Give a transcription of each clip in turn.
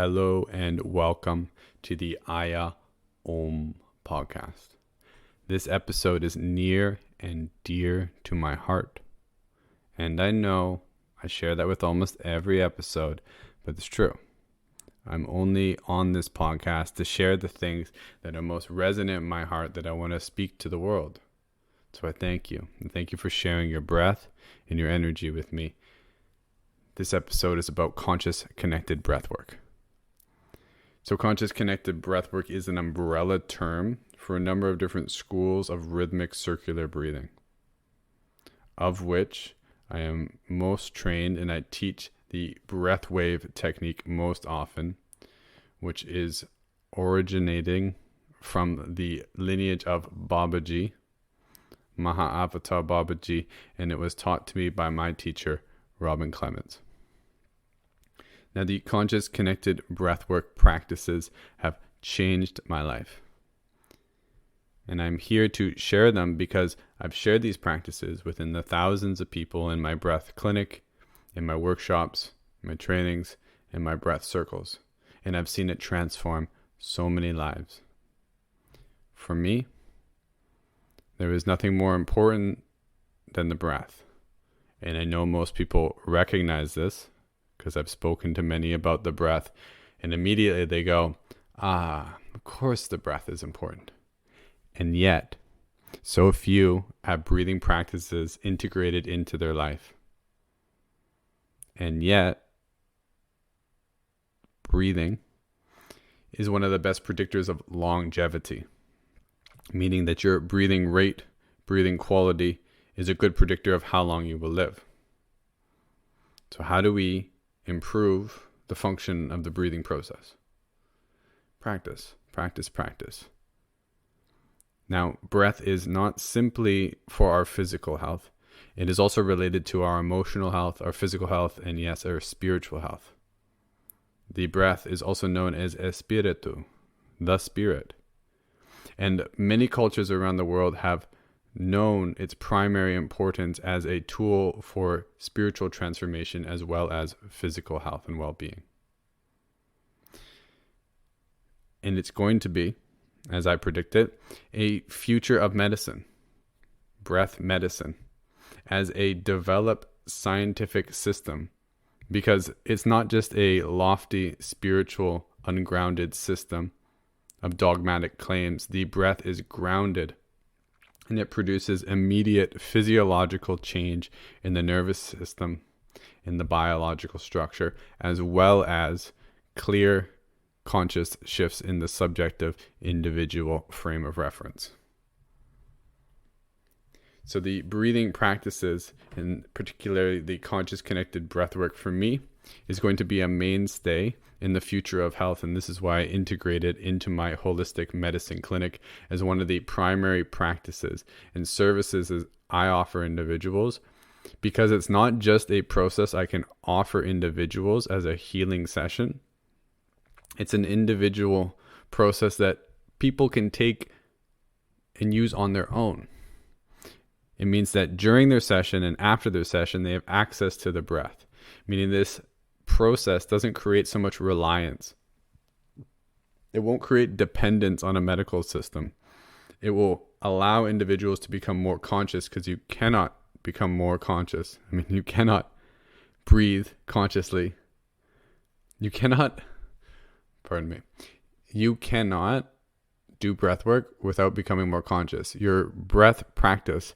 Hello and welcome to the Aya Om podcast. This episode is near and dear to my heart. And I know I share that with almost every episode, but it's true. I'm only on this podcast to share the things that are most resonant in my heart that I want to speak to the world. So I thank you. And thank you for sharing your breath and your energy with me. This episode is about Conscious Connected Breathwork. So Conscious Connected Breathwork is an umbrella term for a number of different schools of rhythmic circular breathing, of which I am most trained and I teach the breath wave technique most often, which is originating from the lineage of Babaji, Mahavatar Babaji, and it was taught to me by my teacher, Robin Clements. Now, the Conscious Connected Breathwork practices have changed my life. And I'm here to share them because I've shared these practices within the thousands of people in my breath clinic, in my workshops, my trainings, and my breath circles. And I've seen it transform so many lives. For me, there is nothing more important than the breath. And I know most people recognize this because I've spoken to many about the breath, and immediately they go, of course the breath is important. And yet, so few have breathing practices integrated into their life. And yet, breathing is one of the best predictors of longevity, meaning that your breathing rate, breathing quality is a good predictor of how long you will live. So how do we improve the function of the breathing process? Practice, practice, practice. Now, breath is not simply for our physical health. It is also related to our emotional health, our physical health, and yes, our spiritual health. The breath is also known as espiritu, the spirit. And many cultures around the world have known its primary importance as a tool for spiritual transformation as well as physical health and well-being. And it's going to be, as I predicted, a future of medicine, breath medicine, as a developed scientific system, because it's not just a lofty, spiritual, ungrounded system of dogmatic claims. The breath is grounded, and it produces immediate physiological change in the nervous system, in the biological structure, as well as clear, conscious shifts in the subjective individual frame of reference. So the breathing practices, and particularly the conscious connected breathwork for me, is going to be a mainstay in the future of health. And this is why I integrate it into my holistic medicine clinic as one of the primary practices and services as I offer individuals, because it's not just a process I can offer individuals as a healing session. It's an individual process that people can take and use on their own. It means that during their session and after their session, they have access to the breath, meaning this process doesn't create so much reliance. It won't create dependence on a medical system. It will allow individuals to become more conscious, because you cannot become more conscious. You cannot breathe consciously. You cannot do breath work without becoming more conscious. Your breath practice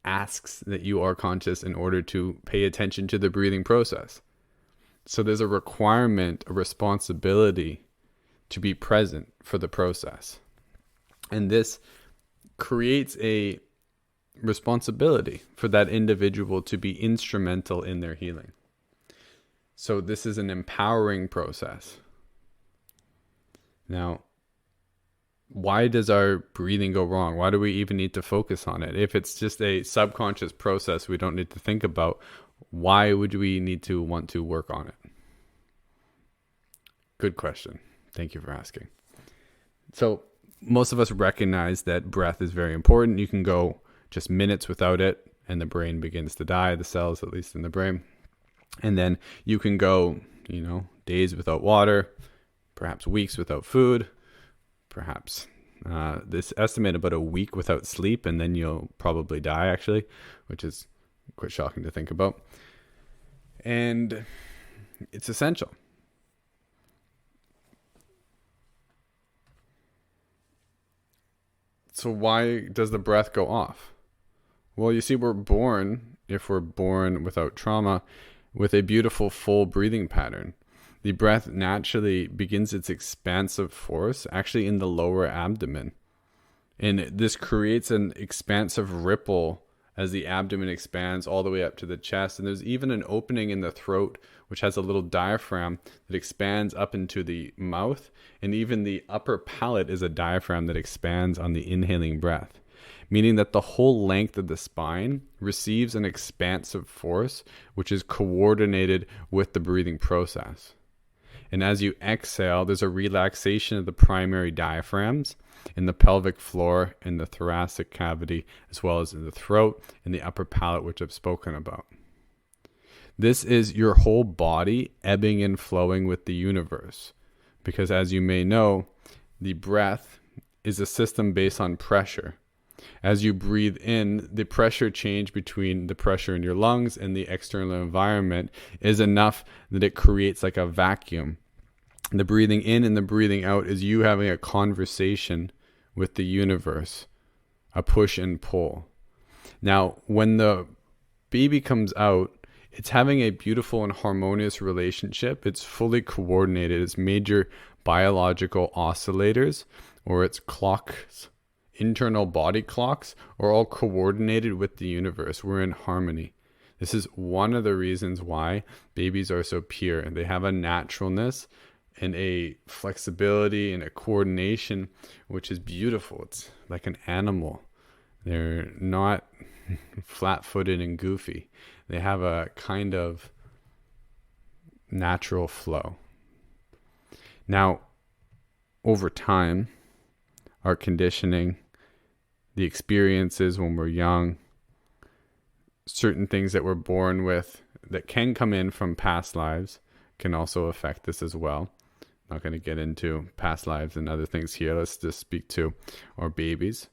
asks that you are conscious in order to pay attention to the breathing process. So there's a requirement, a responsibility to be present for the process. And this creates a responsibility for that individual to be instrumental in their healing. So this is an empowering process. Now, why does our breathing go wrong? Why do we even need to focus on it? If it's just a subconscious process we don't need to think about, why would we need to want to work on it? Good question. Thank you for asking. So most of us recognize that breath is very important. You can go just minutes without it and the brain begins to die, the cells, at least in the brain. And then you can go, days without water, perhaps weeks without food, perhaps this estimate about a week without sleep, and then you'll probably die, actually, which is quite shocking to think about. And it's essential. So why does the breath go off? Well, you see, we're born, if we're born without trauma, with a beautiful full breathing pattern. The breath naturally begins its expansive force actually in the lower abdomen. And this creates an expansive ripple as the abdomen expands all the way up to the chest. And there's even an opening in the throat, which has a little diaphragm that expands up into the mouth. And even the upper palate is a diaphragm that expands on the inhaling breath, meaning that the whole length of the spine receives an expansive force, which is coordinated with the breathing process. And as you exhale, there's a relaxation of the primary diaphragms in the pelvic floor, in the thoracic cavity, as well as in the throat and the upper palate, which I've spoken about. This is your whole body ebbing and flowing with the universe. Because as you may know, the breath is a system based on pressure. As you breathe in, the pressure change between the pressure in your lungs and the external environment is enough that it creates like a vacuum. The breathing in and the breathing out is you having a conversation with the universe, a push and pull. Now, when the baby comes out, it's having a beautiful and harmonious relationship. It's fully coordinated. Its major biological oscillators, or its clocks, internal body clocks, are all coordinated with the universe. We're in harmony. This is one of the reasons why babies are so pure. They have a naturalness and a flexibility and a coordination, which is beautiful. It's like an animal. They're not flat-footed and goofy. They have a kind of natural flow. Now, over time, our conditioning, the experiences when we're young, certain things that we're born with that can come in from past lives can also affect this as well. Not going to get into past lives and other things here. Let's just speak to our babies.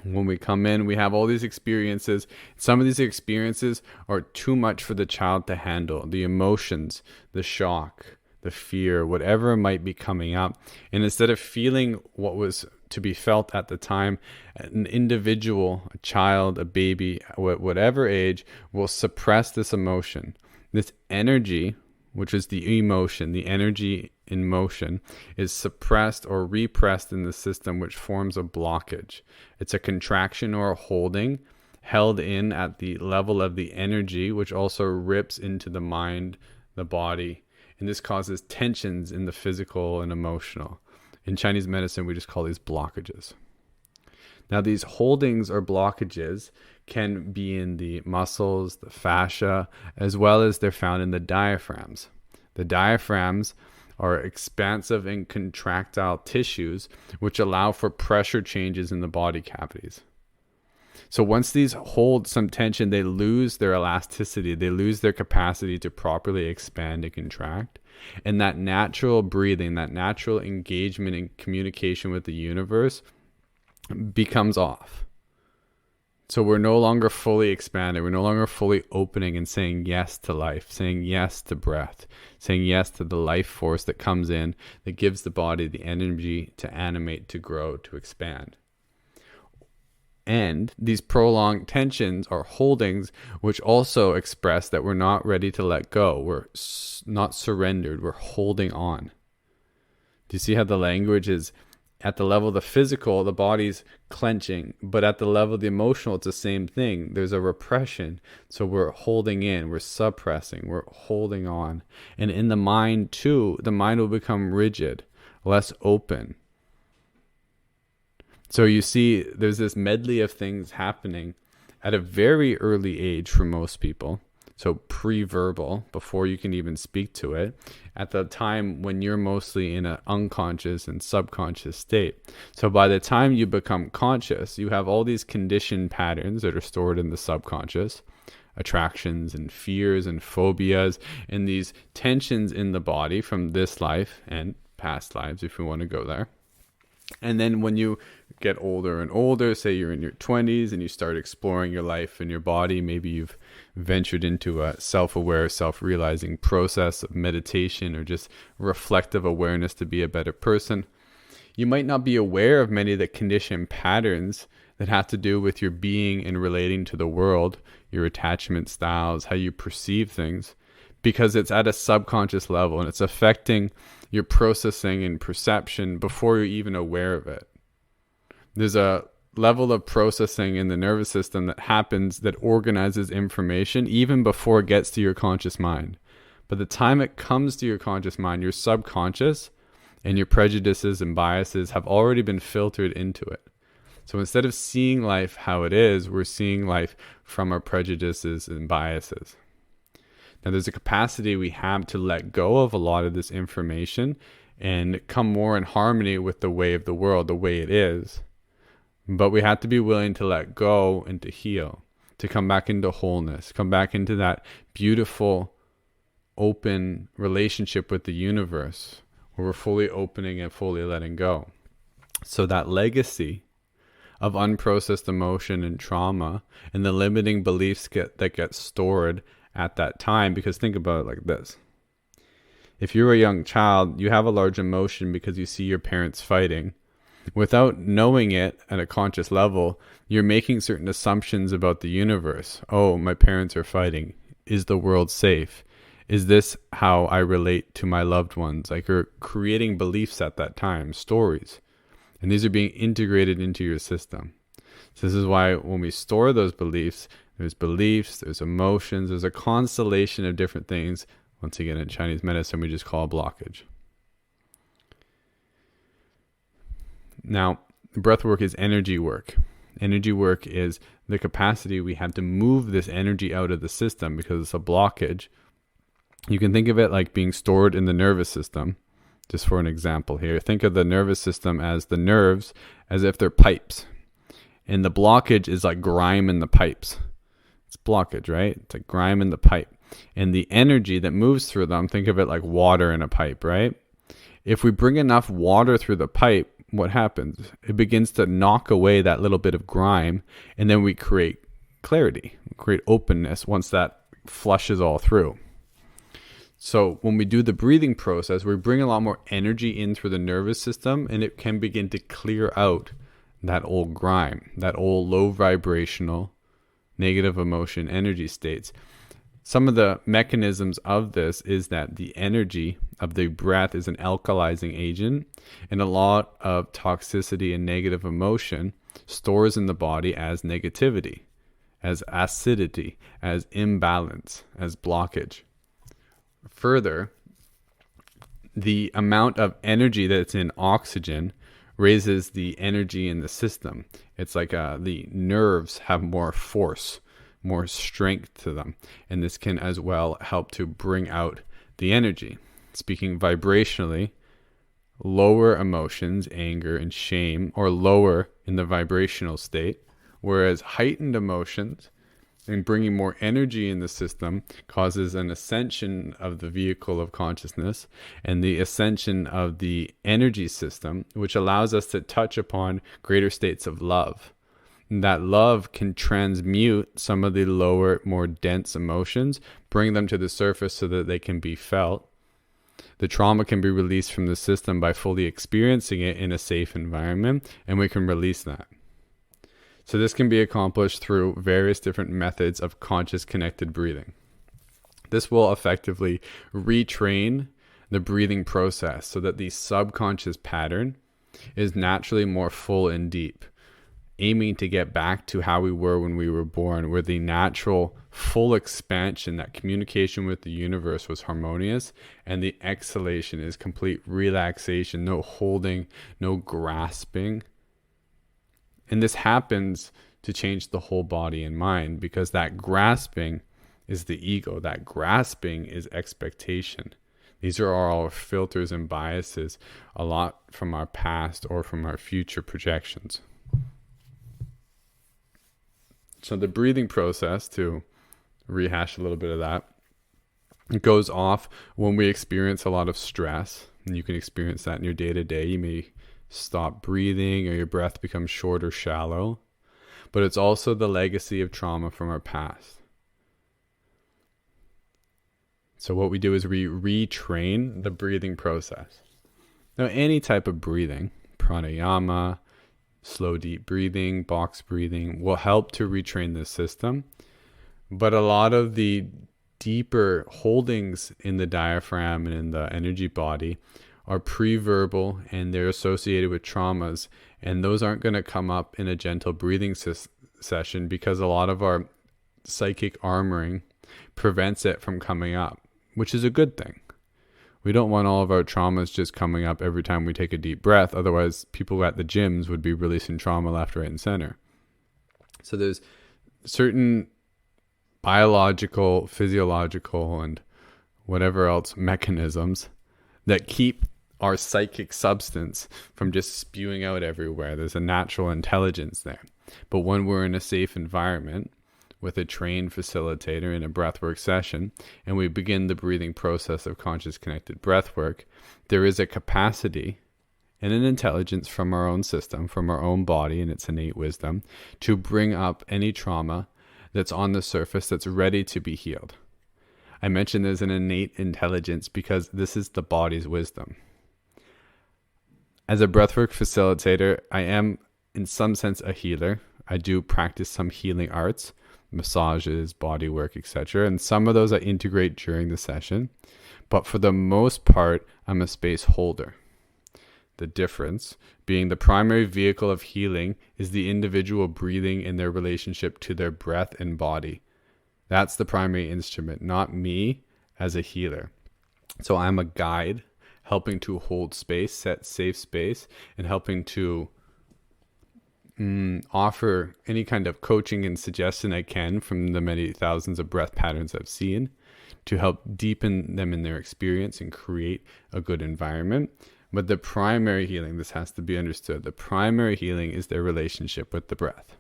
When we come in, we have all these experiences. Some of these experiences are too much for the child to handle. The emotions, the shock, the fear, whatever might be coming up. And instead of feeling what was to be felt at the time, an individual, a child, a baby, whatever age, will suppress this emotion. This energy, which is the emotion, the energy in motion, is suppressed or repressed in the system, which forms a blockage. It's a contraction or a holding held in at the level of the energy, which also rips into the mind, the body. And this causes tensions in the physical and emotional. In Chinese medicine, we just call these blockages. Now, these holdings or blockages can be in the muscles, the fascia, as well as they're found in the diaphragms. The diaphragms are expansive and contractile tissues which allow for pressure changes in the body cavities. So once these hold some tension, they lose their elasticity, they lose their capacity to properly expand and contract. And that natural breathing, that natural engagement and communication with the universe becomes off. So we're no longer fully expanded. We're no longer fully opening and saying yes to life, saying yes to breath, saying yes to the life force that comes in, that gives the body the energy to animate, to grow, to expand. And these prolonged tensions are holdings which also express that we're not ready to let go. We're not surrendered. We're holding on. Do you see how the language is at the level of the physical, the body's clenching, but at the level of the emotional, it's the same thing. There's a repression. So we're holding in, we're suppressing, we're holding on. And in the mind too, the mind will become rigid, less open. So you see, there's this medley of things happening at a very early age for most people. So pre-verbal, before you can even speak to it, at the time when you're mostly in an unconscious and subconscious state. So by the time you become conscious, you have all these conditioned patterns that are stored in the subconscious, attractions and fears and phobias and these tensions in the body from this life and past lives, if we want to go there. And then when you get older and older, say you're in your 20s and you start exploring your life and your body, maybe you've ventured into a self-aware, self-realizing process of meditation or just reflective awareness to be a better person. You might not be aware of many of the conditioned patterns that have to do with your being and relating to the world, your attachment styles, how you perceive things, because it's at a subconscious level and it's affecting your processing and perception before you're even aware of it. There's a level of processing in the nervous system that happens that organizes information even before it gets to your conscious mind. By the time it comes to your conscious mind, your subconscious and your prejudices and biases have already been filtered into it. So instead of seeing life how it is, we're seeing life from our prejudices and biases. Now, there's a capacity we have to let go of a lot of this information and come more in harmony with the way of the world, the way it is. But we have to be willing to let go and to heal, to come back into wholeness, come back into that beautiful, open relationship with the universe where we're fully opening and fully letting go. So that legacy of unprocessed emotion and trauma and the limiting beliefs that get stored at that time, because think about it like this. If you're a young child, you have a large emotion because you see your parents fighting. Without knowing it at a conscious level, you're making certain assumptions about the universe. Oh, my parents are fighting. Is the world safe? Is this how I relate to my loved ones? Like, you're creating beliefs at that time, stories. And these are being integrated into your system. So this is why when we store those beliefs, there's emotions, there's a constellation of different things. Once again, in Chinese medicine, we just call a blockage. Now, breath work is energy work. Energy work is the capacity we have to move this energy out of the system because it's a blockage. You can think of it like being stored in the nervous system. Just for an example here, think of the nervous system as the nerves as if they're pipes. And the blockage is like grime in the pipes. It's blockage, right? It's like grime in the pipe. And the energy that moves through them, think of it like water in a pipe, right? If we bring enough water through the pipe, what happens? It begins to knock away that little bit of grime, and then we create clarity, create openness once that flushes all through. So when we do the breathing process, we bring a lot more energy in through the nervous system, and it can begin to clear out that old grime, that old low vibrational, negative emotion energy states. Some of the mechanisms of this is that the energy of the breath is an alkalizing agent, and a lot of toxicity and negative emotion stores in the body as negativity, as acidity, as imbalance, as blockage. Further, the amount of energy that's in oxygen raises the energy in the system. It's like the nerves have more force, more strength to them. And this can as well help to bring out the energy. Speaking vibrationally, lower emotions, anger and shame, or lower in the vibrational state, whereas heightened emotions and bringing more energy in the system causes an ascension of the vehicle of consciousness and the ascension of the energy system, which allows us to touch upon greater states of love. And that love can transmute some of the lower, more dense emotions, bring them to the surface so that they can be felt. The trauma can be released from the system by fully experiencing it in a safe environment, and we can release that. So this can be accomplished through various different methods of conscious connected breathing. This will effectively retrain the breathing process so that the subconscious pattern is naturally more full and deep, aiming to get back to how we were when we were born, where the natural full expansion, that communication with the universe was harmonious, and the exhalation is complete relaxation, no holding, no grasping. And this happens to change the whole body and mind, because that grasping is the ego. That grasping is expectation. These are all our filters and biases, a lot from our past or from our future projections. So the breathing process, to rehash a little bit of that. It goes off when we experience a lot of stress, and you can experience that in your day-to-day. You may stop breathing or your breath becomes short or shallow, but it's also the legacy of trauma from our past. So what we do is we retrain the breathing process. Now, any type of breathing, pranayama, slow deep breathing, box breathing, will help to retrain the system. But a lot of the deeper holdings in the diaphragm and in the energy body are pre-verbal, and they're associated with traumas. And those aren't going to come up in a gentle breathing session because a lot of our psychic armoring prevents it from coming up, which is a good thing. We don't want all of our traumas just coming up every time we take a deep breath. Otherwise, people at the gyms would be releasing trauma left, right, and center. So there's certain biological, physiological, and whatever else mechanisms that keep our psychic substance from just spewing out everywhere. There's a natural intelligence there. But when we're in a safe environment with a trained facilitator in a breathwork session, and we begin the breathing process of conscious connected breathwork, there is a capacity and an intelligence from our own system, from our own body and its innate wisdom, to bring up any trauma that's on the surface that's ready to be healed. I mentioned there's an innate intelligence because this is the body's wisdom. As a breathwork facilitator, I am in some sense a healer. I do practice some healing arts, massages, body work, etc. And some of those I integrate during the session. But for the most part, I'm a space holder. The difference being the primary vehicle of healing is the individual breathing in their relationship to their breath and body. That's the primary instrument, not me as a healer. So I'm a guide helping to hold space, set safe space, and helping to offer any kind of coaching and suggestion I can from the many thousands of breath patterns I've seen to help deepen them in their experience and create a good environment. But the primary healing, this has to be understood, the primary healing is their relationship with the breath.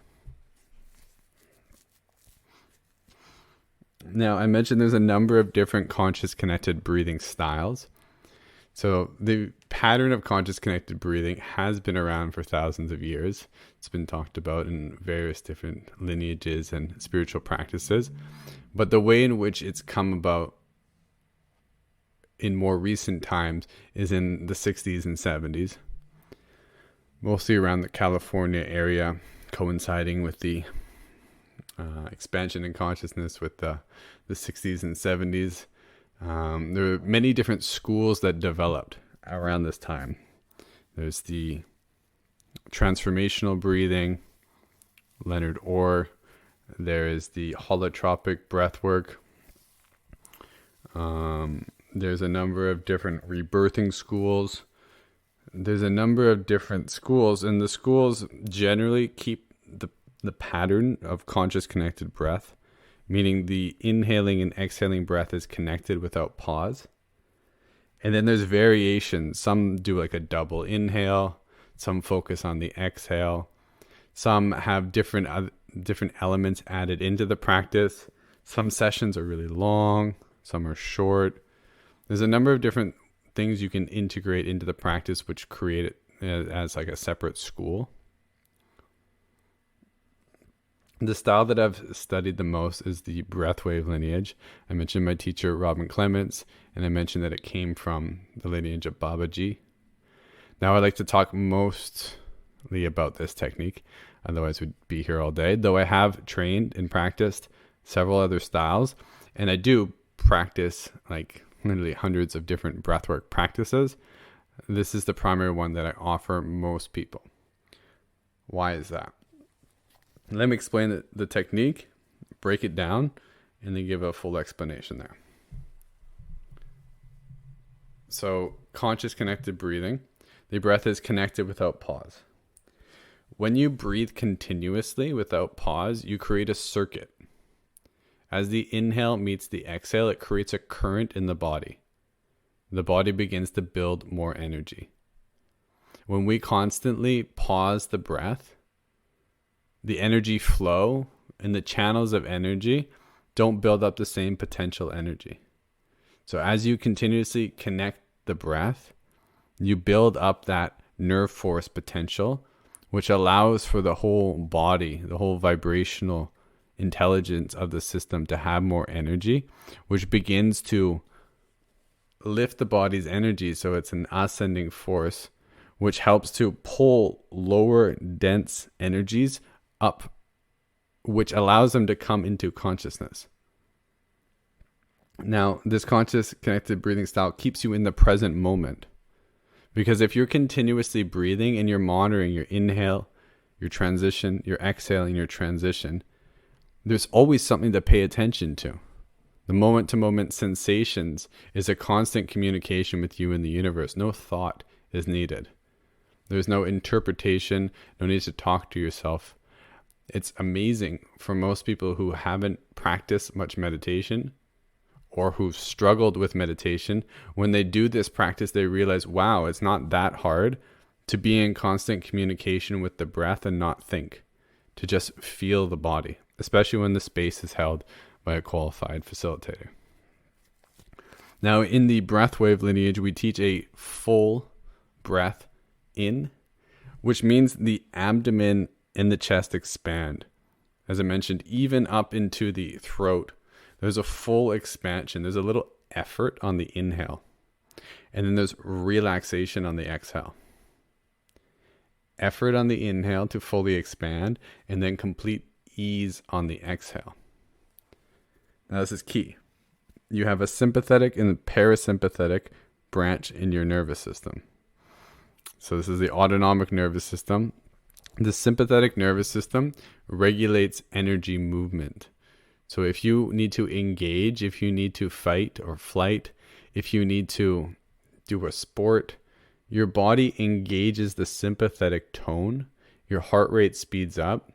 Now, I mentioned there's a number of different conscious connected breathing styles. So the pattern of conscious connected breathing has been around for thousands of years. It's been talked about in various different lineages and spiritual practices. But the way in which it's come about in more recent times is in the 60s and 70s, mostly around the California area, coinciding with the expansion in consciousness with the 60s and 70s. There are many different schools that developed around this time. There's the transformational breathing, Leonard Orr. There is the holotropic breathwork. There's a number of different rebirthing schools. There's a number of different schools, and the schools generally keep the pattern of conscious connected breath, meaning the inhaling and exhaling breath is connected without pause. And then there's variations. Some do like a double inhale. Some focus on the exhale. Some have different elements added into the practice. Some sessions are really long. Some are short. There's a number of different things you can integrate into the practice which create it as like a separate school. The style that I've studied the most is the breathwave lineage. I mentioned my teacher, Robin Clements, and I mentioned that it came from the lineage of Babaji. Now I'd like to talk mostly about this technique, otherwise we'd be here all day, though I have trained and practiced several other styles, and I do practice like literally hundreds of different breathwork practices. This is the primary one that I offer most people. Why is that? Let me explain the technique, break it down, and then give a full explanation there. So, conscious connected breathing. The breath is connected without pause. When you breathe continuously without pause, you create a circuit. As the inhale meets the exhale, it creates a current in the body. The body begins to build more energy. When we constantly pause the breath, the energy flow and the channels of energy don't build up the same potential energy. So as you continuously connect the breath, you build up that nerve force potential, which allows for the whole body, the whole vibrational intelligence of the system to have more energy, which begins to lift the body's energy. So it's an ascending force, which helps to pull lower dense energies up, which allows them to come into consciousness. Now, this conscious connected breathing style keeps you in the present moment. Because if you're continuously breathing and you're monitoring your inhale, your transition, your exhale, and your transition, there's always something to pay attention to. The moment-to-moment sensations is a constant communication with you and the universe. No thought is needed. There's no interpretation, no need to talk to yourself. It's amazing for most people who haven't practiced much meditation or who've struggled with meditation. When they do this practice, they realize, wow, it's not that hard to be in constant communication with the breath and not think, to just feel the body, especially when the space is held by a qualified facilitator. Now, in the breathwave lineage, we teach a full breath in, which means the abdomen and the chest expand. As I mentioned, even up into the throat, there's a full expansion. There's a little effort on the inhale, and then there's relaxation on the exhale. Effort on the inhale to fully expand, and then complete ease on the exhale. Now, this is key. You have a sympathetic and a parasympathetic branch in your nervous system. So this is the autonomic nervous system. The sympathetic nervous system regulates energy movement. So if you need to engage, if you need to fight or flight, if you need to do a sport, your body engages the sympathetic tone. Your heart rate speeds up.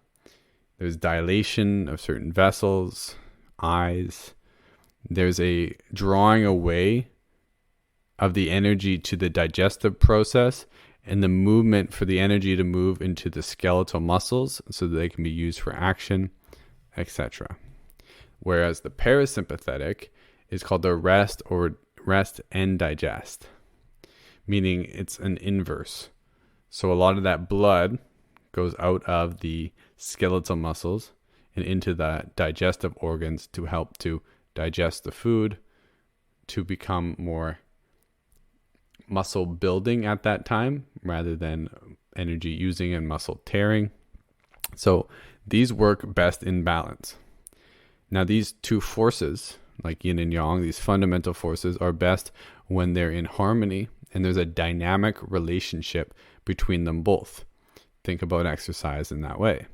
There's dilation of certain vessels, eyes. There's a drawing away of the energy to the digestive process and the movement for the energy to move into the skeletal muscles so that they can be used for action, etc. Whereas the parasympathetic is called the rest and digest, meaning it's an inverse. So a lot of that blood goes out of the skeletal muscles and into the digestive organs to help to digest the food, to become more muscle building at that time rather than energy using and muscle tearing. So these work best in balance. Now, these two forces, like yin and yang, these fundamental forces, are best when they're in harmony and there's a dynamic relationship between them both. Think about exercise in that way.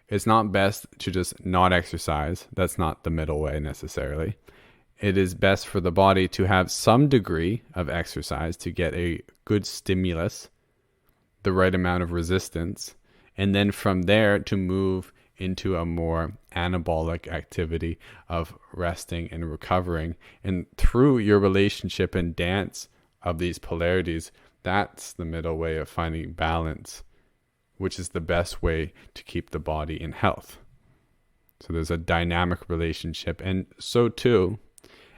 It's not best to just not exercise. That's not the middle way necessarily. It is best for the body to have some degree of exercise to get a good stimulus, the right amount of resistance, and then from there to move into a more anabolic activity of resting and recovering. And through your relationship and dance of these polarities, that's the middle way of finding balance, which is the best way to keep the body in health. So there's a dynamic relationship. And so too,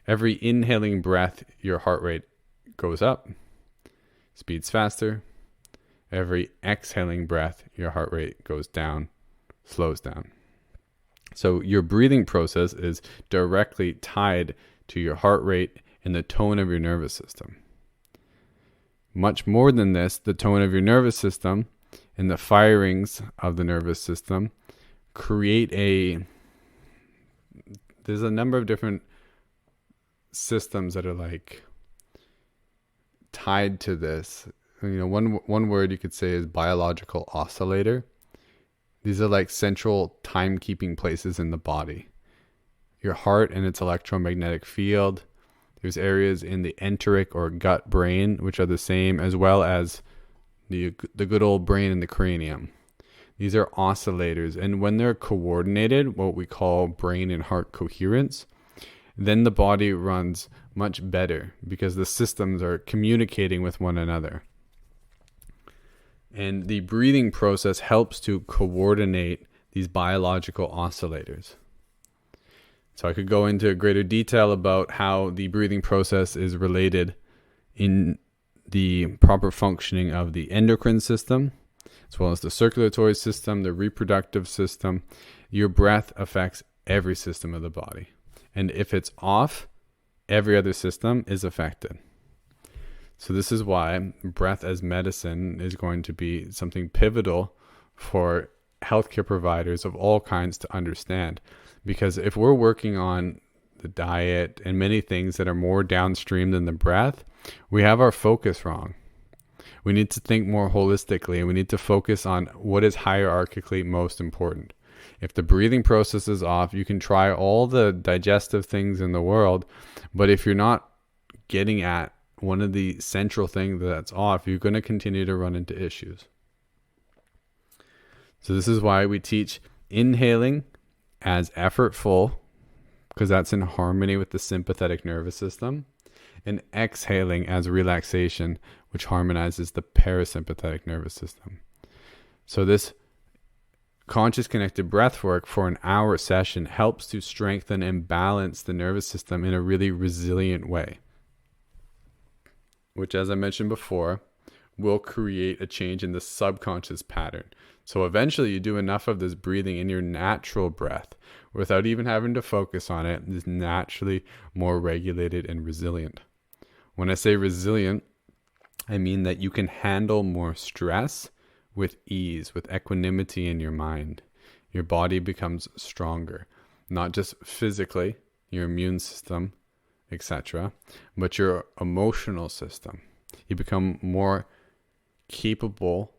every inhaling breath, your heart rate goes up, speeds faster. Every exhaling breath, your heart rate goes down, slows down. So your breathing process is directly tied to your heart rate and the tone of your nervous system. Much more than this, the tone of your nervous system and the firings of the nervous system create there's a number of different systems that are like tied to this. One word you could say is biological oscillator. These are like central timekeeping places in the body. Your heart and its electromagnetic field. There's areas in the enteric or gut brain, which are the same, as well as the good old brain and the cranium. These are oscillators. And when they're coordinated, what we call brain and heart coherence, then the body runs much better because the systems are communicating with one another. And the breathing process helps to coordinate these biological oscillators. So I could go into greater detail about how the breathing process is related in the proper functioning of the endocrine system, as well as the circulatory system, the reproductive system. Your breath affects every system of the body. And if it's off, every other system is affected. So this is why breath as medicine is going to be something pivotal for healthcare providers of all kinds to understand. Because if we're working on the diet and many things that are more downstream than the breath, we have our focus wrong. We need to think more holistically, and we need to focus on what is hierarchically most important. If the breathing process is off, you can try all the digestive things in the world, but if you're not getting at one of the central things that's off, you're going to continue to run into issues. So this is why we teach inhaling as effortful, because that's in harmony with the sympathetic nervous system, and exhaling as relaxation, which harmonizes the parasympathetic nervous system. So this conscious connected breathwork for an hour session helps to strengthen and balance the nervous system in a really resilient way, which, as I mentioned before, will create a change in the subconscious pattern. So eventually you do enough of this breathing in your natural breath without even having to focus on it. It's naturally more regulated and resilient. When I say resilient, I mean that you can handle more stress with ease, with equanimity in your mind. Your body becomes stronger, not just physically, your immune system, etc., but your emotional system. You become more capable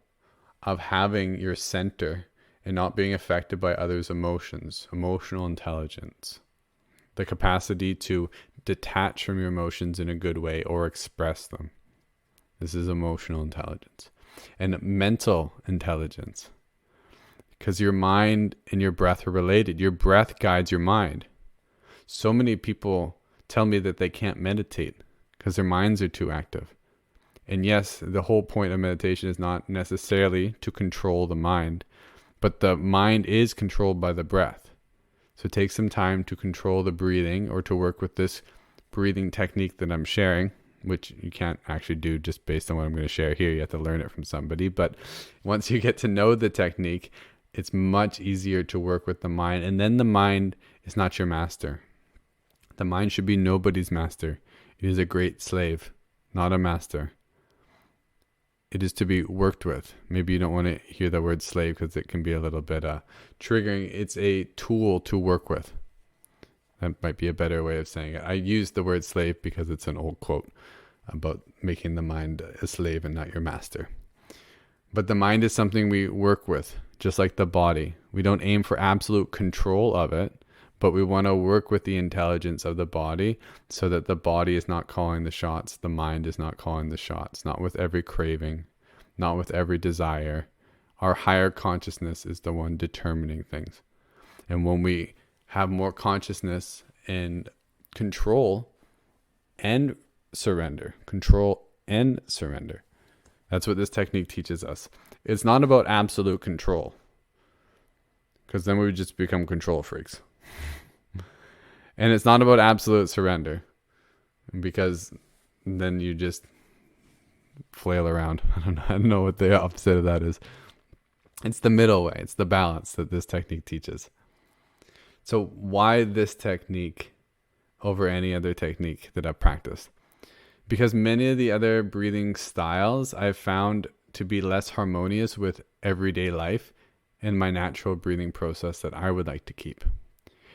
of having your center and not being affected by others' emotions, emotional intelligence, the capacity to detach from your emotions in a good way or express them. This is emotional intelligence. And mental intelligence, because your mind and your breath are related. Your breath guides your mind. So many people tell me that they can't meditate because their minds are too active. And yes, the whole point of meditation is not necessarily to control the mind, but the mind is controlled by the breath. So take some time to control the breathing, or to work with this breathing technique that I'm sharing, which you can't actually do just based on what I'm going to share here. You have to learn it from somebody. But once you get to know the technique, it's much easier to work with the mind. And then the mind is not your master. The mind should be nobody's master. It is a great slave, not a master. It is to be worked with. Maybe you don't want to hear the word slave because it can be a little bit triggering. It's a tool to work with. That might be a better way of saying it. I use the word slave because it's an old quote about making the mind a slave and not your master. But the mind is something we work with, just like the body. We don't aim for absolute control of it, but we want to work with the intelligence of the body so that the body is not calling the shots. The mind is not calling the shots, not with every craving, not with every desire. Our higher consciousness is the one determining things. And when we have more consciousness and control and surrender, that's what this technique teaches us. It's not about absolute control, because then we would just become control freaks. And it's not about absolute surrender, because then you just flail around. I don't know what the opposite of that is. It's the middle way. It's the balance that this technique teaches. So why this technique over any other technique that I've practiced? Because many of the other breathing styles I've found to be less harmonious with everyday life and my natural breathing process that I would like to keep.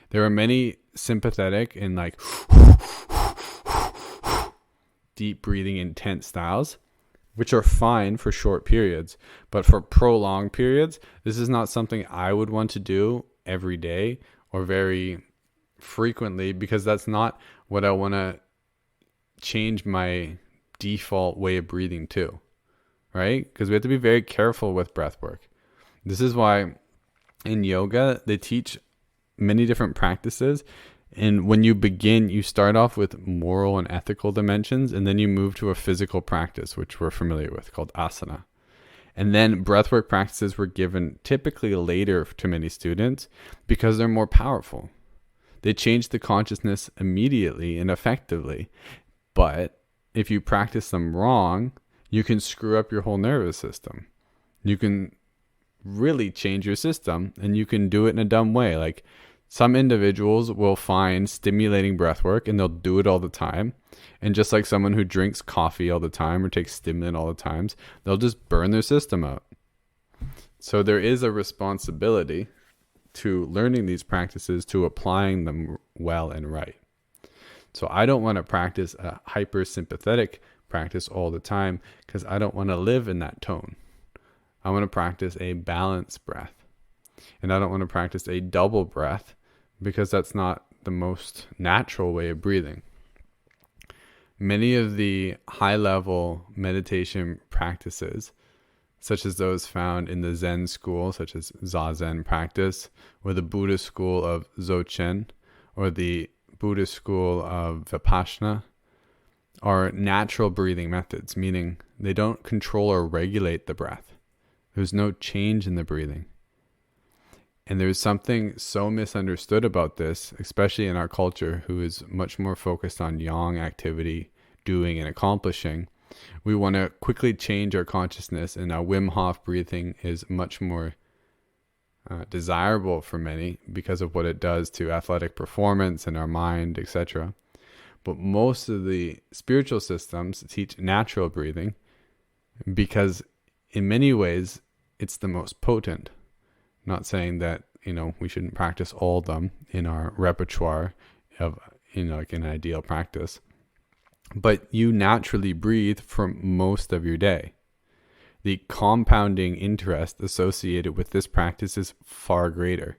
There are many sympathetic and like deep breathing, intense styles, which are fine for short periods. But for prolonged periods, this is not something I would want to do every day or very frequently, because that's not what I want to change my default way of breathing to, right? Because we have to be very careful with breath work. This is why in yoga, they teach many different practices. And when you begin, you start off with moral and ethical dimensions, and then you move to a physical practice, which we're familiar with, called asana. And then breathwork practices were given typically later to many students because they're more powerful. They change the consciousness immediately and effectively. But if you practice them wrong, you can screw up your whole nervous system. You can really change your system, and you can do it in a dumb way. Like, some individuals will find stimulating breath work and they'll do it all the time. And just like someone who drinks coffee all the time or takes stimulant all the times, they'll just burn their system out. So there is a responsibility to learning these practices, to applying them well and right. So I don't want to practice a hypersympathetic practice all the time because I don't want to live in that tone. I want to practice a balanced breath. And I don't want to practice a double breath because that's not the most natural way of breathing. Many of the high-level meditation practices, such as those found in the Zen school, such as Zazen practice, or the Buddhist school of Dzogchen, or the Buddhist school of Vipassana, are natural breathing methods, meaning they don't control or regulate the breath. There's no change in the breathing. And there's something so misunderstood about this, especially in our culture, who is much more focused on yang activity, doing and accomplishing. We want to quickly change our consciousness, and our Wim Hof breathing is much more desirable for many because of what it does to athletic performance and our mind, etc. But most of the spiritual systems teach natural breathing because in many ways it's the most potent. Not saying that, we shouldn't practice all of them in our repertoire of, like an ideal practice. But you naturally breathe for most of your day. The compounding interest associated with this practice is far greater.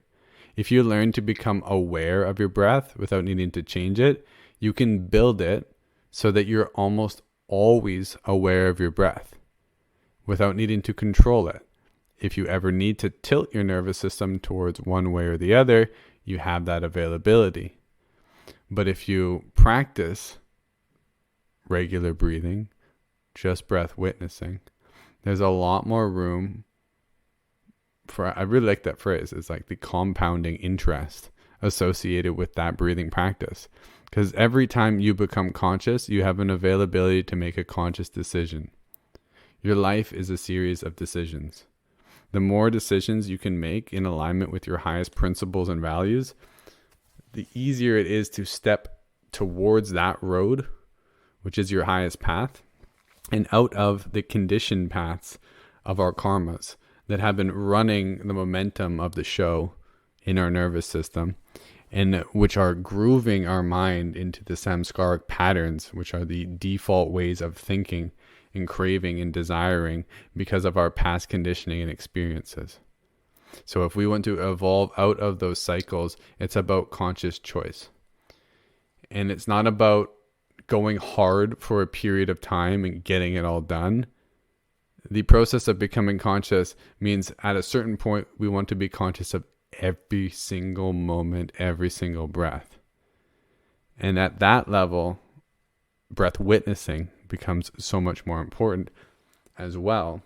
If you learn to become aware of your breath without needing to change it, you can build it so that you're almost always aware of your breath without needing to control it. If you ever need to tilt your nervous system towards one way or the other, you have that availability. But if you practice regular breathing, just breath witnessing, there's a lot more room for, I really like that phrase, it's like the compounding interest associated with that breathing practice. Because every time you become conscious, you have an availability to make a conscious decision. Your life is a series of decisions. The more decisions you can make in alignment with your highest principles and values, the easier it is to step towards that road, which is your highest path, and out of the conditioned paths of our karmas that have been running the momentum of the show in our nervous system, and which are grooving our mind into the samskaric patterns, which are the default ways of thinking and craving and desiring because of our past conditioning and experiences. So if we want to evolve out of those cycles, it's about conscious choice. And it's not about going hard for a period of time and getting it all done. The process of becoming conscious means at a certain point, we want to be conscious of every single moment, every single breath. And at that level, breath witnessing becomes so much more important as well.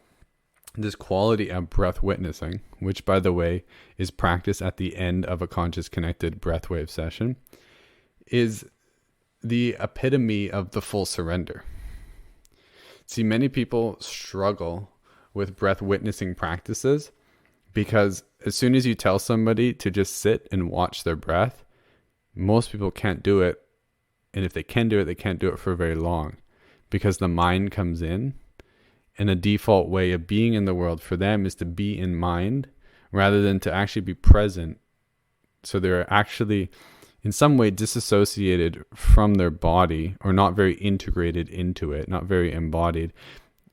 This quality of breath witnessing, which by the way is practiced at the end of a Conscious Connected Breathwave session, is the epitome of the full surrender. See, many people struggle with breath witnessing practices because as soon as you tell somebody to just sit and watch their breath, most people can't do it. And if they can do it, they can't do it for very long because the mind comes in, and a default way of being in the world for them is to be in mind rather than to actually be present. So they're actually in some way disassociated from their body, or not very integrated into it, not very embodied,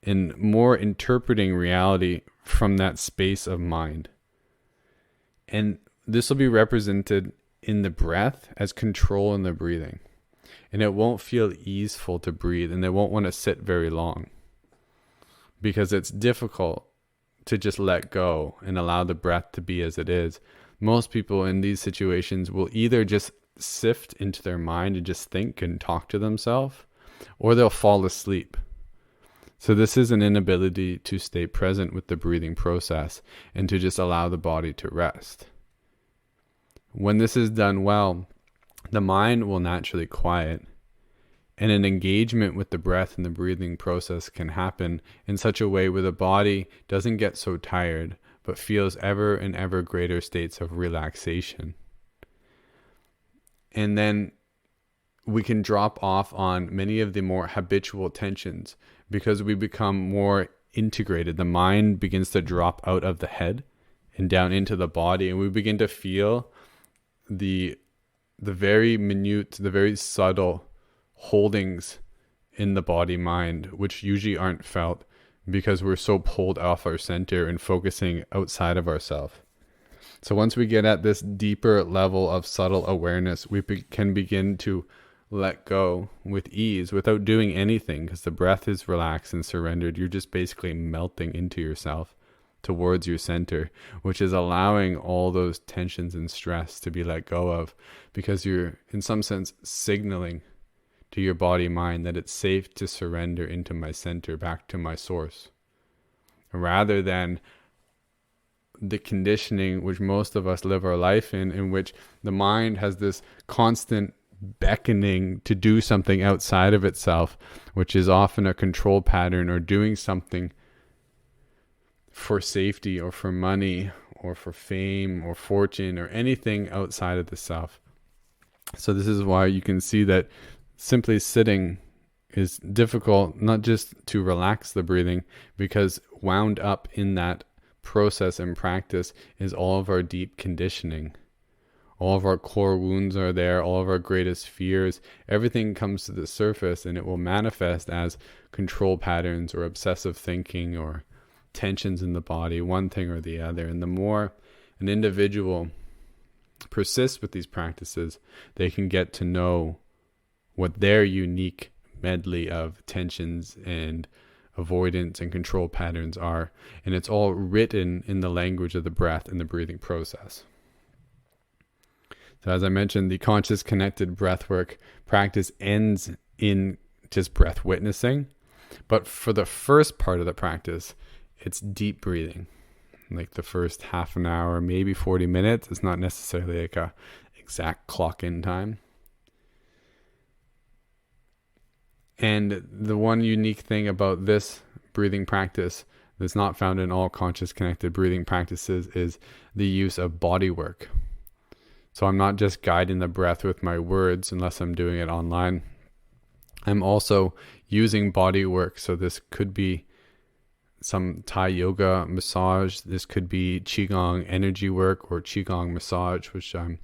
and more interpreting reality from that space of mind. And this will be represented in the breath as control in the breathing. And it won't feel easeful to breathe, and they won't want to sit very long because it's difficult to just let go and allow the breath to be as it is. Most people in these situations will either just sift into their mind and just think and talk to themselves, or they'll fall asleep. So this is an inability to stay present with the breathing process and to just allow the body to rest. When this is done well, the mind will naturally quiet, and an engagement with the breath and the breathing process can happen in such a way where the body doesn't get so tired, but feels ever and ever greater states of relaxation. And then we can drop off on many of the more habitual tensions because we become more integrated. The mind begins to drop out of the head and down into the body, and we begin to feel the very minute, the very subtle holdings in the body mind, which usually aren't felt because we're so pulled off our center and focusing outside of ourselves. So once we get at this deeper level of subtle awareness, we can begin to let go with ease without doing anything, because the breath is relaxed and surrendered. You're just basically melting into yourself towards your center, which is allowing all those tensions and stress to be let go of, because you're in some sense signaling to your body mind that it's safe to surrender into my center, back to my source, rather than the conditioning which most of us live our life in which the mind has this constant beckoning to do something outside of itself, which is often a control pattern, or doing something for safety or for money or for fame or fortune or anything outside of the self. So this is why you can see that simply sitting is difficult, not just to relax the breathing, because wound up in that process and practice is all of our deep conditioning. All of our core wounds are there, all of our greatest fears. Everything comes to the surface, and it will manifest as control patterns or obsessive thinking or tensions in the body, one thing or the other. And the more an individual persists with these practices, they can get to know what their unique medley of tensions and avoidance and control patterns are. And it's all written in the language of the breath and the breathing process. So as I mentioned, the Conscious Connected Breathwork practice ends in just breath witnessing. But for the first part of the practice, it's deep breathing. Like the first half an hour, maybe 40 minutes. It's not necessarily like a exact clock in time. And the one unique thing about this breathing practice that's not found in all conscious connected breathing practices is the use of body work. So I'm not just guiding the breath with my words unless I'm doing it online. I'm also using body work. So this could be some Thai yoga massage. This could be Qigong energy work or Qigong massage, which I'm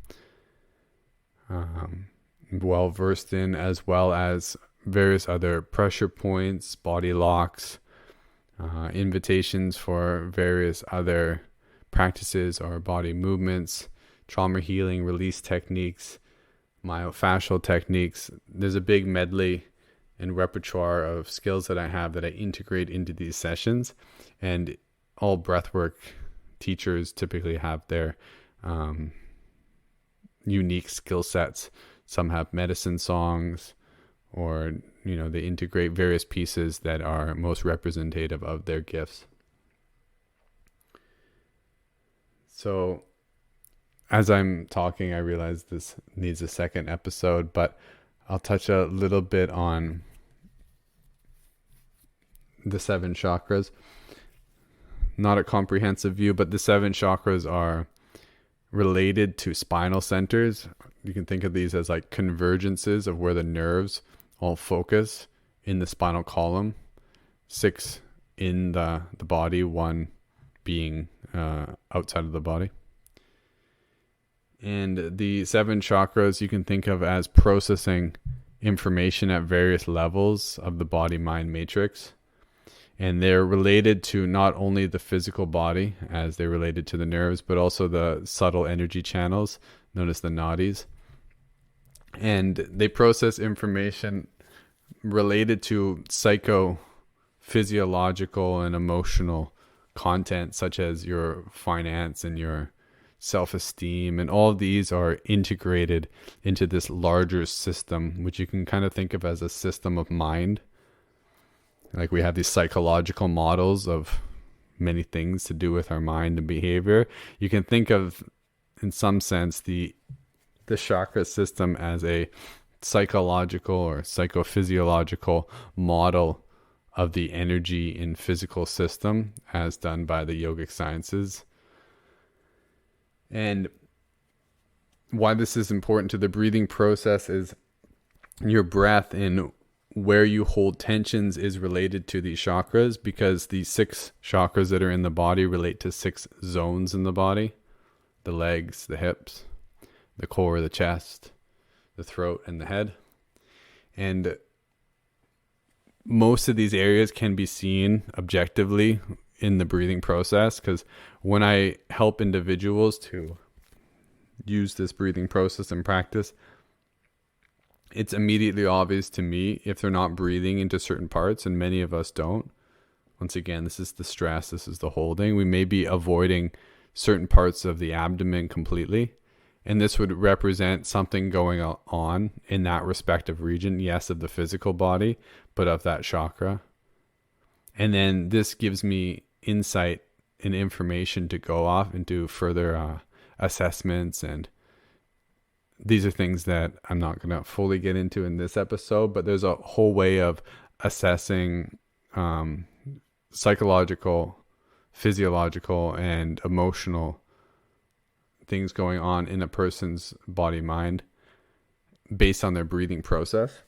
well versed in, as well as various other pressure points, body locks, invitations for various other practices or body movements, trauma healing, release techniques, myofascial techniques. There's a big medley and repertoire of skills that I have that I integrate into these sessions. And all breathwork teachers typically have their unique skill sets. Some have medicine songs, or they integrate various pieces that are most representative of their gifts. So as I'm talking, I realize this needs a second episode, but I'll touch a little bit on the 7 chakras. Not a comprehensive view, but the 7 chakras are related to spinal centers. You can think of these as like convergences of where the nerves all focus in the spinal column. 6 in the body, 1 being outside of the body. And the 7 chakras you can think of as processing information at various levels of the body-mind matrix. And they're related to not only the physical body as they're related to the nerves, but also the subtle energy channels known as the nadis. And they process information related to psychophysiological and emotional content, such as your finance and your self-esteem, and all of these are integrated into this larger system, which you can kind of think of as a system of mind. Like we have these psychological models of many things to do with our mind and behavior. You can think of, in some sense, the the chakra system as a psychological or psychophysiological model of the energy and physical system as done by the yogic sciences. And why this is important to the breathing process is your breath and where you hold tensions is related to these chakras, because the 6 chakras that are in the body relate to 6 zones in the body: the legs, the hips, the core, the chest, the throat, and the head. And most of these areas can be seen objectively in the breathing process, because when I help individuals to use this breathing process in practice, it's immediately obvious to me if they're not breathing into certain parts, and many of us don't. Once again, this is the stress, this is the holding. We may be avoiding certain parts of the abdomen completely, and this would represent something going on in that respective region, yes, of the physical body, but of that chakra. And then this gives me insight and information to go off into further assessments, and these are things that I'm not going to fully get into in this episode, but there's a whole way of assessing psychological, physiological, and emotional things going on in a person's body mind based on their breathing process.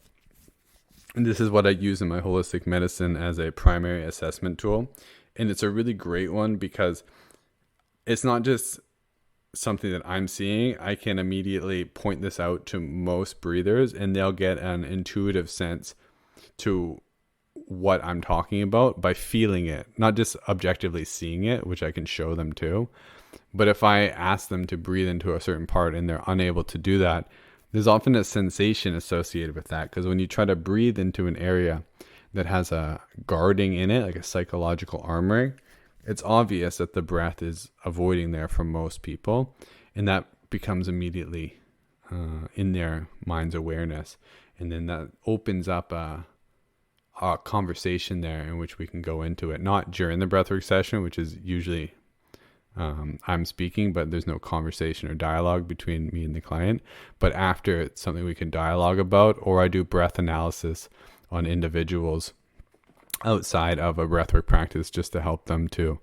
And this is what I use in my holistic medicine as a primary assessment tool. And it's a really great one because it's not just something that I'm seeing. I can immediately point this out to most breathers, and they'll get an intuitive sense to what I'm talking about by feeling it, not just objectively seeing it, which I can show them too. But if I ask them to breathe into a certain part and they're unable to do that, there's often a sensation associated with that, because when you try to breathe into an area that has a guarding in it, like a psychological armoring, it's obvious that the breath is avoiding there for most people, and that becomes immediately in their mind's awareness. And then that opens up a conversation there in which we can go into it, not during the breathwork session, which is usually I'm speaking, but there's no conversation or dialogue between me and the client. But after, it's something we can dialogue about, or I do breath analysis on individuals outside of a breathwork practice just to help them to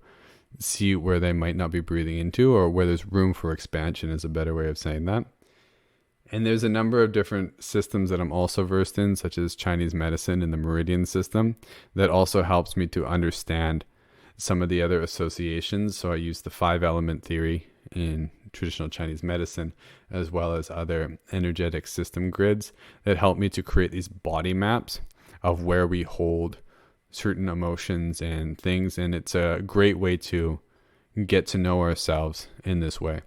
see where they might not be breathing into, or where there's room for expansion is a better way of saying that. And there's a number of different systems that I'm also versed in, such as Chinese medicine and the meridian system, that also helps me to understand some of the other associations. So I use the 5-element theory in traditional Chinese medicine, as well as other energetic system grids that help me to create these body maps of where we hold certain emotions and things. And it's a great way to get to know ourselves in this way,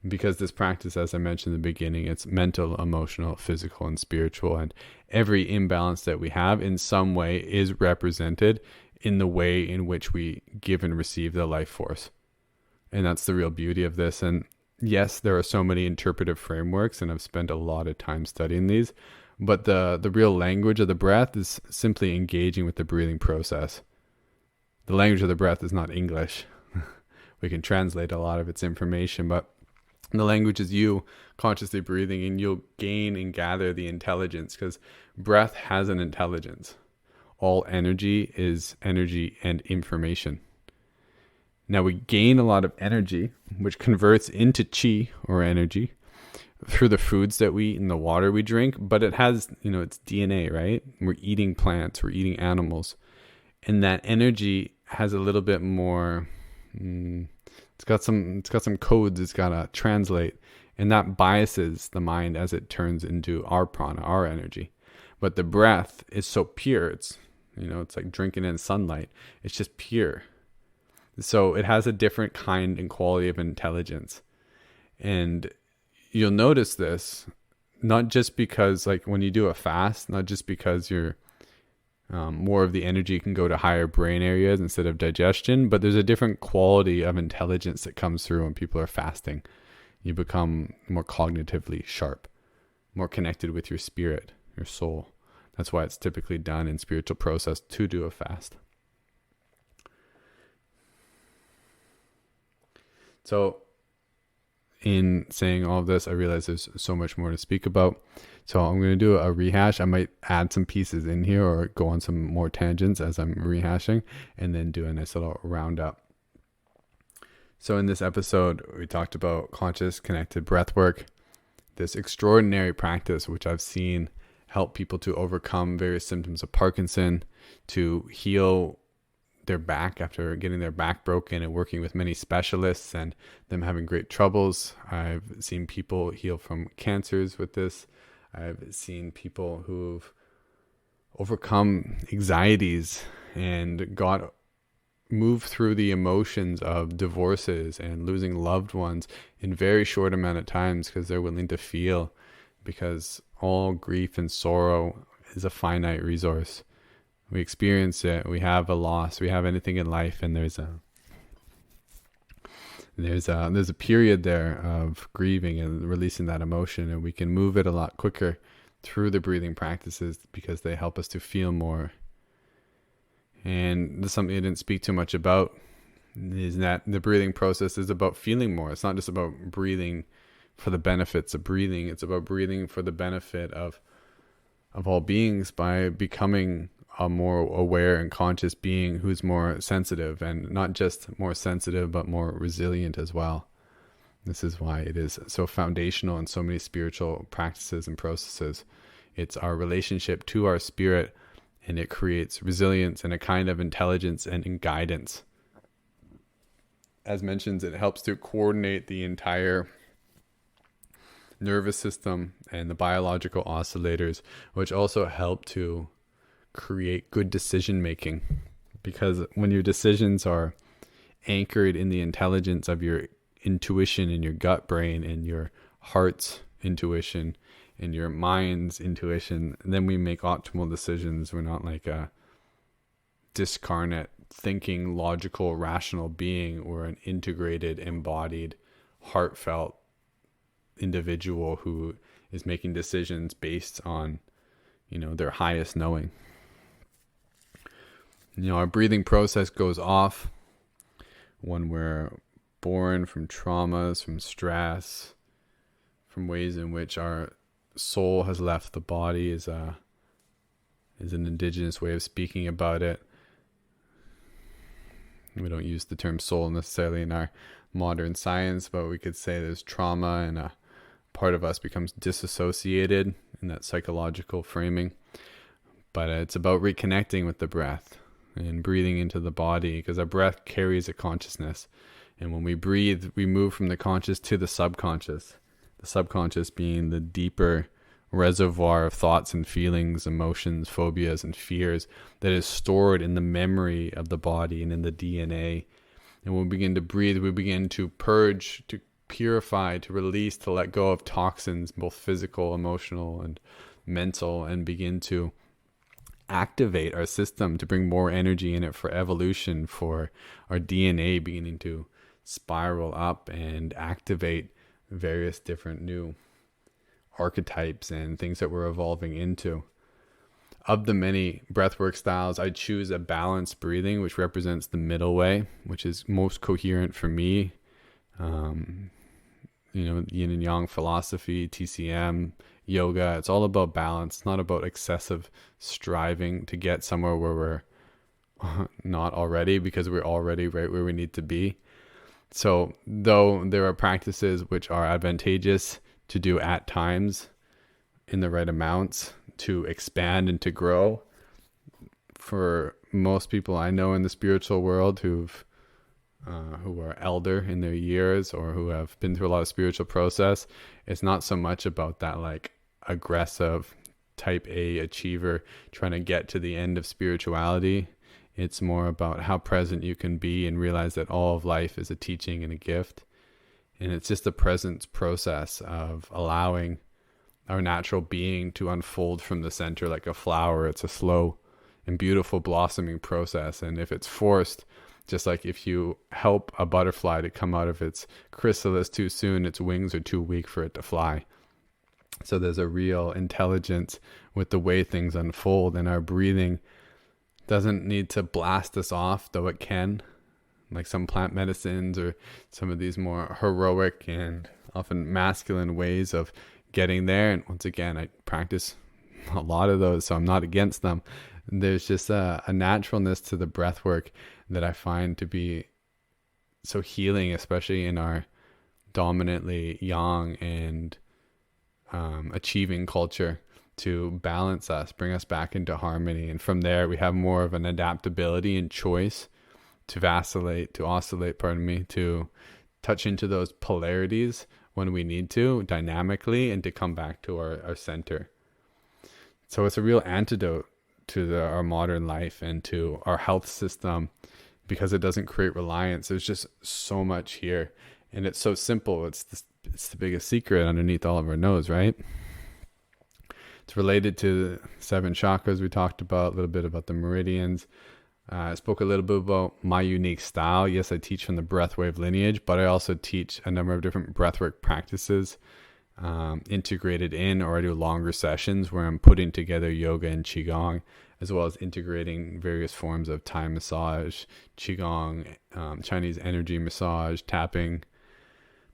because this practice, as I mentioned in the beginning, it's mental, emotional, physical, and spiritual. And every imbalance that we have in some way is represented in the way in which we give and receive the life force. And that's the real beauty of this. And yes, there are so many interpretive frameworks, and I've spent a lot of time studying these, but the real language of the breath is simply engaging with the breathing process. The language of the breath is not English. We can translate a lot of its information, but the language is you consciously breathing, and you'll gain and gather the intelligence, because breath has an intelligence. All energy is energy and information. Now we gain a lot of energy, which converts into chi, or energy, through the foods that we eat and the water we drink, but it has, it's DNA, right? We're eating plants, we're eating animals. And that energy has a little bit more, it's got some codes it's got to translate, and that biases the mind as it turns into our prana, our energy. But the breath is so pure. It's, it's like drinking in sunlight. It's just pure. So it has a different kind and quality of intelligence. And you'll notice this, not just because, like when you do a fast, not just because you're more of the energy can go to higher brain areas instead of digestion, but there's a different quality of intelligence that comes through when people are fasting. You become more cognitively sharp, more connected with your spirit, your soul. That's why it's typically done in spiritual process to do a fast. So in saying all of this, I realize there's so much more to speak about. So I'm going to do a rehash. I might add some pieces in here or go on some more tangents as I'm rehashing, and then do a nice little roundup. So in this episode, we talked about conscious connected breathwork, this extraordinary practice which I've seen help people to overcome various symptoms of Parkinson, to heal their back after getting their back broken, and working with many specialists and them having great troubles. I've seen people heal from cancers with this. I've seen people who've overcome anxieties and moved through the emotions of divorces and losing loved ones in very short amount of times, because they're willing to feel, because all grief and sorrow is a finite resource. We experience it. We have a loss. We have anything in life, and there's a period there of grieving and releasing that emotion, and we can move it a lot quicker through the breathing practices because they help us to feel more. And this is something I didn't speak too much about, is that the breathing process is about feeling more. It's not just about breathing for the benefits of breathing. It's about breathing for the benefit of all beings, by becoming a more aware and conscious being who's more sensitive, and not just more sensitive, but more resilient as well. This is why it is so foundational in so many spiritual practices and processes. It's our relationship to our spirit, and it creates resilience and a kind of intelligence and guidance. As mentioned, it helps to coordinate the entire nervous system and the biological oscillators, which also help to create good decision making, because when your decisions are anchored in the intelligence of your intuition and your gut brain and your heart's intuition and your mind's intuition, then we make optimal decisions. We're not like a discarnate thinking logical rational being. We're an integrated, embodied, heartfelt individual who is making decisions based on their highest knowing. Our breathing process goes off when we're born, from traumas, from stress, from ways in which our soul has left the body is an indigenous way of speaking about it. We don't use the term soul necessarily in our modern science, but we could say there's trauma and a part of us becomes disassociated in that psychological framing. But it's about reconnecting with the breath and breathing into the body, because our breath carries a consciousness. And when we breathe, we move from the conscious to the subconscious. The subconscious being the deeper reservoir of thoughts and feelings, emotions, phobias, and fears that is stored in the memory of the body and in the DNA. And when we begin to breathe, we begin to purge, to purify, to release, to let go of toxins, both physical, emotional, and mental, and begin to activate our system to bring more energy in it for evolution, for our DNA beginning to spiral up and activate various different new archetypes and things that we're evolving into. Of the many breathwork styles, I choose a balanced breathing, which represents the middle way, which is most coherent for me. Yin and yang philosophy, TCM, yoga, it's all about balance. It's not about excessive striving to get somewhere where we're not already, because we're already right where we need to be. So though there are practices which are advantageous to do at times in the right amounts to expand and to grow, for most people I know in the spiritual world who are elder in their years or who have been through a lot of spiritual process, it's not so much about that like aggressive type A achiever trying to get to the end of spirituality. It's more about how present you can be and realize that all of life is a teaching and a gift. And it's just the presence process of allowing our natural being to unfold from the center like a flower. It's a slow and beautiful blossoming process. And if it's forced, just like if you help a butterfly to come out of its chrysalis too soon, its wings are too weak for it to fly. So there's a real intelligence with the way things unfold, and our breathing doesn't need to blast us off, though it can, like some plant medicines or some of these more heroic and often masculine ways of getting there. And once again, I practice a lot of those, so I'm not against them. There's just a naturalness to the breath work that I find to be so healing, especially in our dominantly yang and achieving culture, to balance us, bring us back into harmony. And from there, we have more of an adaptability and choice to oscillate, to touch into those polarities when we need to, dynamically, and to come back to our center. So it's a real antidote to our modern life and to our health system, because it doesn't create reliance. There's just so much here, and it's so simple. It's the biggest secret underneath all of our nose, right? It's related to the 7 chakras we talked about, a little bit about the meridians. I spoke a little bit about my unique style. Yes, I teach from the breathwave lineage, but I also teach a number of different breathwork practices integrated in, or I do longer sessions where I'm putting together yoga and qigong, as well as integrating various forms of Thai massage, qigong, Chinese energy massage, tapping,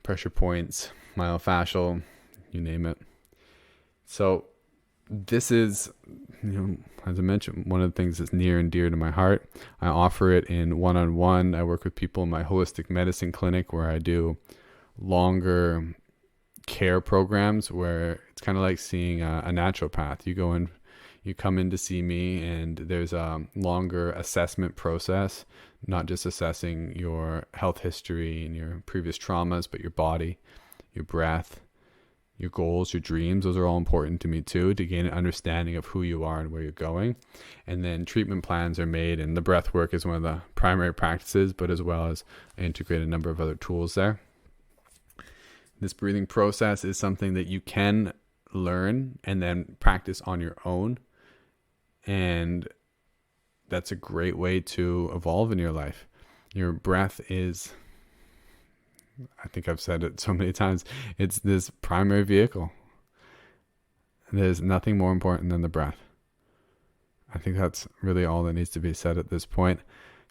pressure points, myofascial, you name it. So this is, as I mentioned, one of the things that's near and dear to my heart. I offer it in one-on-one. I work with people in my holistic medicine clinic, where I do longer care programs, where it's kind of like seeing a naturopath. You come in to see me, and there's a longer assessment process, not just assessing your health history and your previous traumas, but your body, your breath, your goals, your dreams. Those are all important to me too, to gain an understanding of who you are and where you're going. And then treatment plans are made, and the breath work is one of the primary practices, but as well as I integrate a number of other tools there. This breathing process is something that you can learn and then practice on your own. And that's a great way to evolve in your life. Your breath is, I think I've said it so many times, it's this primary vehicle. There's nothing more important than the breath. I think that's really all that needs to be said at this point,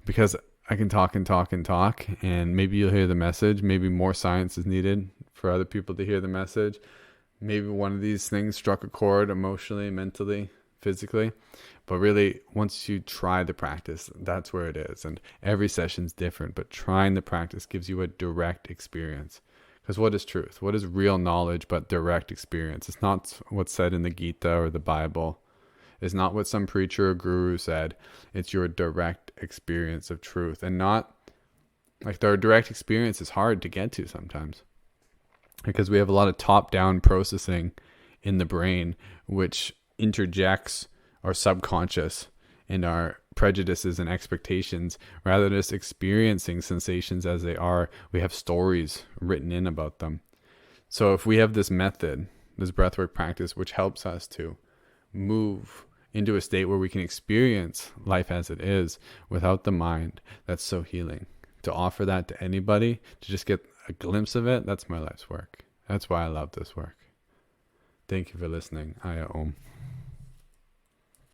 because I can talk and talk and talk, and maybe you'll hear the message. Maybe more science is needed for other people to hear the message. Maybe one of these things struck a chord emotionally, mentally, physically. But really, once you try the practice, that's where it is. And every session's different, but trying the practice gives you a direct experience. Because what is truth? What is real knowledge but direct experience? It's not what's said in the Gita or the Bible. It's not what some preacher or guru said. It's your direct experience of truth. And not, like, our direct experience is hard to get to sometimes, because we have a lot of top-down processing in the brain, which interjects our subconscious and our prejudices and expectations. Rather than just experiencing sensations as they are, we have stories written in about them. So if we have this method, this breathwork practice, which helps us to move into a state where we can experience life as it is without the mind, that's so healing. To offer that to anybody, to just get a glimpse of it, that's my life's work. That's why I love this work. Thank you for listening. Aya Om.